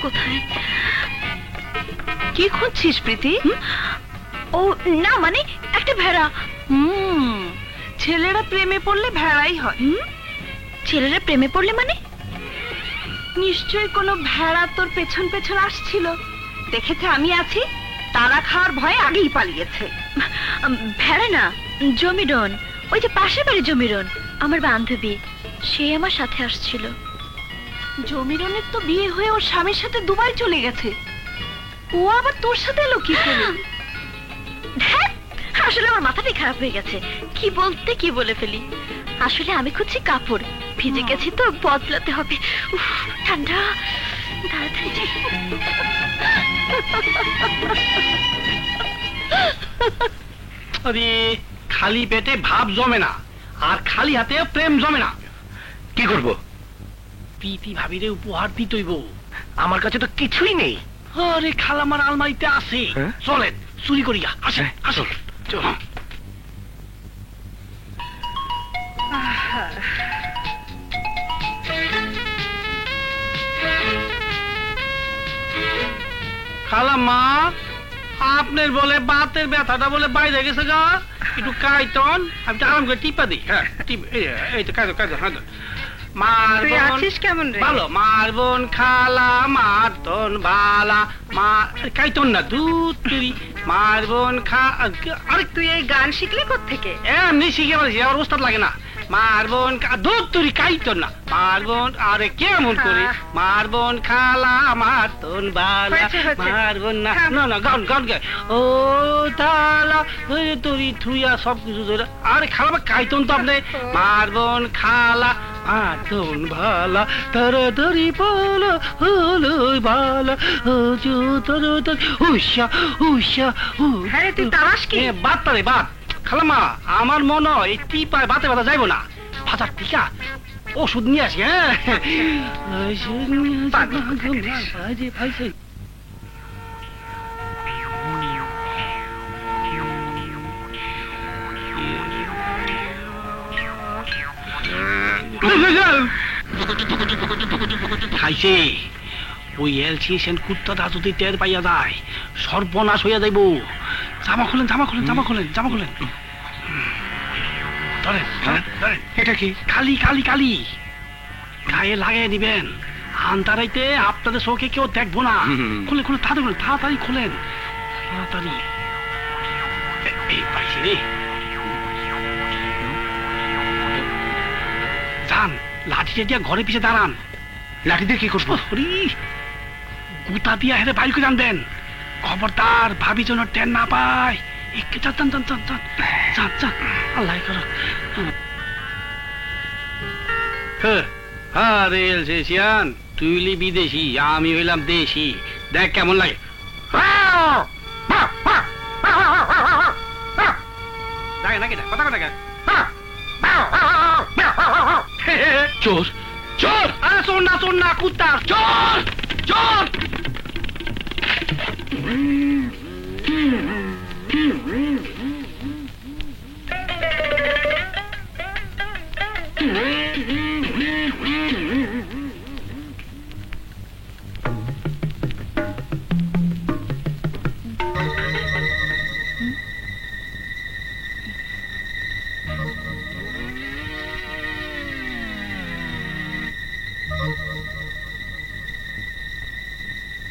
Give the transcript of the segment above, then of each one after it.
কোথায়? কি খুঁজছিস প্রীতি? ও না, মানে একটা ভেড়া। ছেলেরা প্রেমে পড়লে ভেড়াই হয়। ছেলেরা প্রেমে পড়লে মানে? নিশ্চয়ই কোনো ভেড়া তোর পেছন পেছন আসছিল, দেখেছে আমি আছি, তারা খাওয়ার ভয়ে আগেই পালিয়েছে। ভেড়া না, জমিরন। ওই যে পাশের বাড়ি জমিরন, আমার বান্ধবী, সে আমার সাথে আসছিল। জমিরনের তো বিয়ে হয়ে ওর স্বামীর সাথে দুবাই চলে গেছে, ও আবার তোর সাথে এলো কি করে? আসলে আমার মাথাটাই খারাপ হয়ে গেছে, কি বলতে কি বলে ফেলি। আসলে আমি খুঁজছি কাপড়, ভিজে গেছি তো বদলাতে হবে। উফ, ঠান্ডা, তাড়াতাড়ি যাই। আরে খালি পেটে ভাব জমে না, আর খালি হাতে প্রেম জমে না। কি করব? প্রীতি ভাবিরে উপহার দিতইব। আমার কাছে তো কিছুই নেই। আরে খালামার আলমারিতে আছে, চলেন চুরি করিয়া। আসেন আসেন, চল। খালাম্মা, আপনার বলে বাতের ব্যথাটা বলে বাইরে গেছে গা, একটু কাইতন, আমি তো আরাম করে টিপা দিই। হ্যাঁ এই তো কাইতো কাইতো। হ্যাঁ কেমন রে? ভালো। মারবন খালা মারতন বালা, কাইতন না দুধ তুই মারবন খা। আরে তুই এই গান শিখলি কোত্থেকে? এমনি শিখে পারছি, আমার ওস্তাদ লাগে না। মারবন দুধ তুই কাইতন না, মারবন। আরে কেমন করে? মারবন খালা মারতন বালা, মারবন না না না, গান গান গায়। ও তালা তুই থুইয়া সব কিছু ধরে। আরে খালা কাইতন তো আপনি। মারবন খালা মারতন ভালা, তাড়াতাড়ি পালা হলো বালা, উষা উষা। হ্যাঁ তুই তারাস কি? বাদ তারে বাদ। খালামা, আমার মনে হয় এই টিপায় বাতে বাতা যাইব না, ভাতার টিকা ওষুধ নিয়ে আসি। হ্যাঁ খাইছে। ওই এলসিএসএন কুত্তাটা যদি টের পাইয়া যায়, সর্বনাশ হইয়া যাইব। জামা খুলেন জামা খুলেন জামা খুলেন জামা খুলেন। ধরেন ধরেন। এটা কি? কালি কালি কালি গায়ে লাগিয়ে দিবেন, আন্তারাইতে আপনাদের চোখে কেউ দেখবো না। খুলে খুলে তাড়াতাড়ি তাড়াতাড়ি খুলেন, তাড়াতাড়ি। এই পাইছি রে। যান, লাঠিটা দিয়া ঘরে পিছে দাঁড়ান। লাঠি দিয়ে কি করবো? গুতা দিয়া হেরে বাইর করে আনবেন। খবরদার ভাবি যেন টেন না পায়। আল্লাহ করো। আরে এলসিয়ান, তুই হইলি বিদেশি, আমি হইলাম দেশি। দেখ কেমন লাগে। কথা কথা চোর চোর। আরে চোর না কুত্তা, চোর চোর।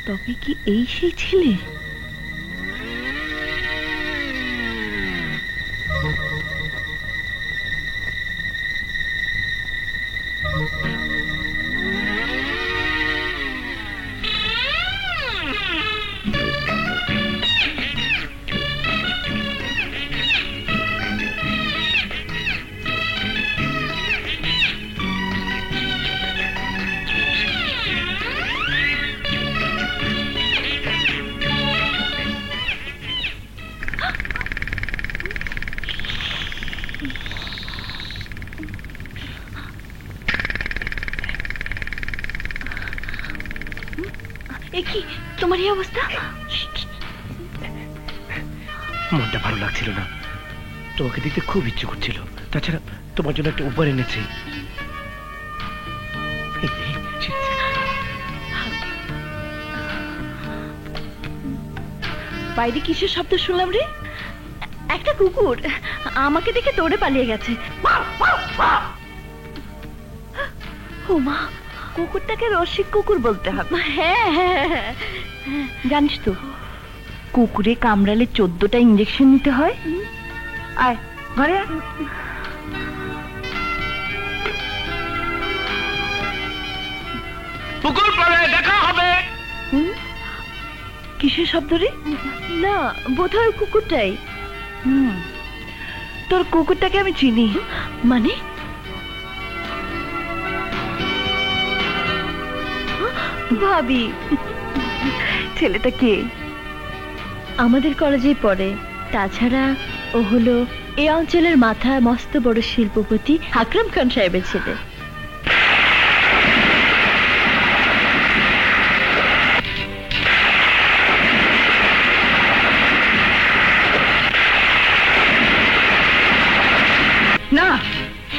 তবে কি এই সেই ছেলে? কি তোমার এই অবস্থা? মনটা ভালো লাগছিল না, তোমাকে দেখতে খুব ইচ্ছে করছিল। তাছাড়া তোমার জন্য একটা উপহার এনেছি। বাইরে কিসের শব্দ শুনলাম রে? একটা কুকুর আমাকে দেখে দৌড়ে পালিয়ে গেছে। ও মা, কুকুরটাকে রসিক কুকুর বলতে হবে। হ্যাঁ হ্যাঁ হ্যাঁ, জানিস তো কুকুরে কামড়ালে 14টা ইঞ্জেকশন নিতে হয়। আয় ঘরে আয়। পুকুর পাড়ে দেখা হবে। কিসের শব্দ রে? না, বোধহয় কুকুরটাই। তোর কুকুরটাকে আমি চিনি। মানে? ভাবি, ছেলেটা কে? আমাদের কলেজেই পড়ে। তাছাড়া ও হলো এই অঞ্চলের মাথা মস্ত বড় শিল্পপতি আকরাম খান সাহেবের ছেলে। না,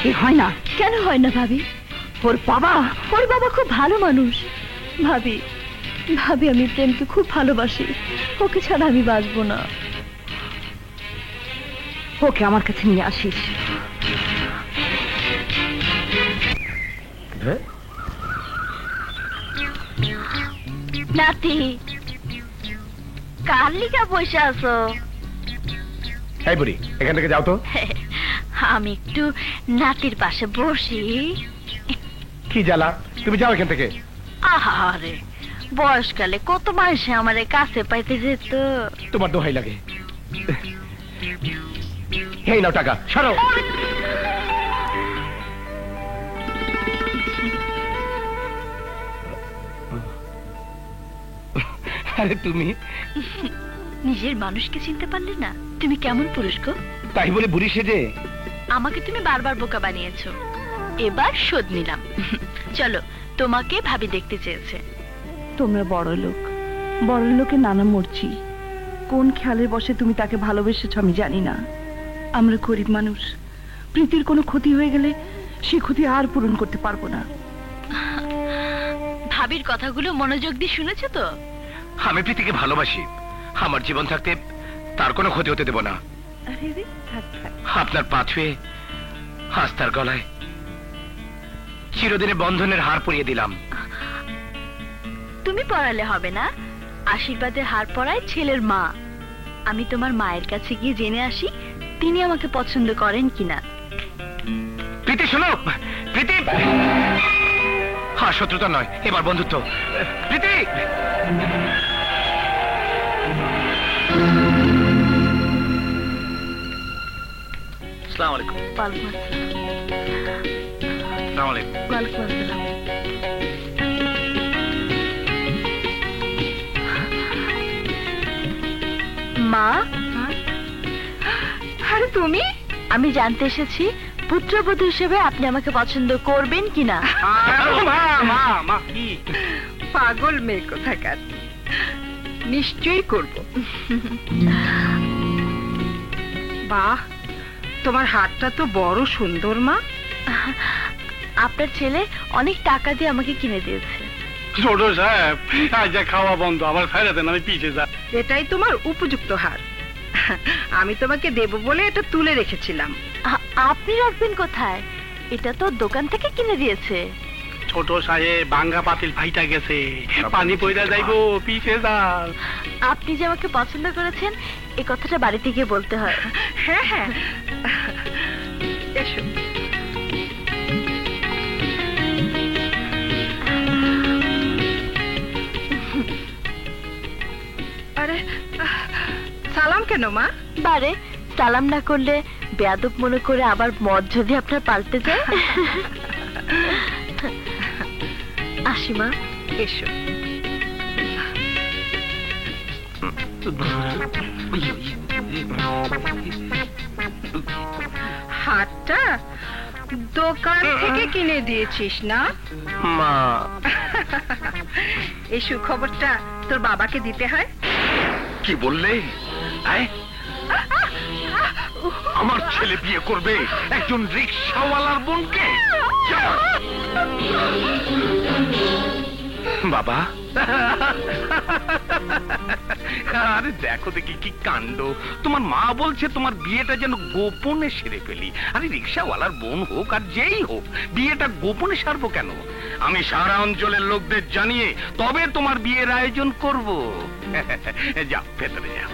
এ হয় না। কেন হয় না ভাবি? ওর বাবা খুব ভালো মানুষ। ভাবি ভাবি আমি প্রেমকে খুব ভালোবাসি। ওকে ছাড়া আমি বাঁচবো না। ওকে আমার কাছে নিয়ে আসিস। নাতি, কার লিগা বসে আছো? এই বুড়ি, এখান থেকে যাও তো। আমি একটু নাতির পাশে বসি। কি জ্বালা, তুমি যাও এখান থেকে। আহারে, বয়সকালে কত মানুষে আমার কাছে পাইতে যেত। তোমার দোহাই লাগে। এই নাও টাকা, সরো। আরে তুমি নিজের মানুষকে চিনতে পারলে না? তুমি কেমন পুরুষ গো? তাই বলে বুড়ি সেজে? আমাকে তুমি বারবার বোকা বানিয়েছো, এবার শোধ নিলাম। চলো, তোমাকে ভাবি দেখতে চেয়েছে। তোমরা বড় লোক, বড় লোকের নানা মর্জি। কোন খেয়ালের বসে তুমি তাকে ভালোবেসেছ আমি জানি না। আমরা গরিব মানুষ, প্রীতির কোনো ক্ষতি হয়ে গেলে সে ক্ষতি আর পূরণ করতে পারবো না। ভাবির কথাগুলো মনোযোগ দিয়ে শুনেছো তো? আমি প্রীতিকে ভালোবাসি। আমার জীবন থাকতে তার কোনো ক্ষতি হতে দেব না। আরে রে, থাক থাক। আপনার পা ছুঁয়ে আজ তার গলায় চিরদিনে বন্ধনের হার পরিয়ে দিলাম। তুমি পড়ালে হবে না, আশীর্বাদের হার পরায় ছেলের মা। আমি তোমার মায়ের কাছে গিয়ে জেনে আসি তিনি আমাকে পছন্দ করেন কিনা। প্রীতি শোনো, প্রীতি। হ্যাঁ, শত্রুতা নয়, এবার বন্ধুত্ব। প্রীতি, আসসালামু আলাইকুম। ওয়ালাইকুম আসসালাম। আসসালামু আলাইকুম। ওয়ালাইকুম আসসালাম। মা, আরে তুমি? আমি জানতে এসেছি পুত্রবধূ হিসেবে আপনি আমাকে পছন্দ করবেন কিনা। মা মা মা কি পাগল মেয়ে কোথাকার, নিশ্চয়ই করব। বাহ, তোমার হাতটা তো বড় সুন্দর মা। আপনার ছেলে অনেক টাকা দিয়ে আমাকে কিনে দিয়েছে। ছোট সাহেব, আজ যা খাওয়া বন্ধ, আবার ফেলে দেন, আমি পিছিয়ে যা। এটাই তোমার উপযুক্ত হার। আমি তোমাকে দেব বলে এটা তুলে রেখেছিলাম। আপনি রাখবেন কোথায়? এটা তো দোকান থেকে কিনে দিয়েছে। ছোট সাহেব, বাঙ্গা পাতিল ফাইটা গেছে, পানি পয়দা যাইবো, পিছিয়ে যা। আপনি যে আমাকে পছন্দ করেছেন এই কথাটা বাড়িতে গিয়ে বলতে হয়। হ্যাঁ হ্যাঁ, এসো। আরে, সালাম কেন মা? বারে, সালাম না করলে বেয়াদব মনে করে আবার মদ যদি আপনার পাল্টে যায়। আসি মা। এসো। হাতটা দোকান থেকে কিনে দিয়েছিস না মা? এই সুখবরটা তোর বাবাকে দিতে হয়। কি বললে? আমার ছেলে বিয়ে করবে একজন রিক্সাওয়ালার বোনকে? বাবা, আরে দেখো দেখি কি কাণ্ড। তোমার মা বলছে তোমার বিয়েটা যেন গোপনে সেরে ফেলি। আরে রিক্সাওয়ালার বোন হোক আর যেই হোক, বিয়েটা গোপনে সারবো কেন? আমি সারা অঞ্চলের লোকদের জানিয়ে তবে তোমার বিয়ের আয়োজন করব। যাও ভেতরে যাও।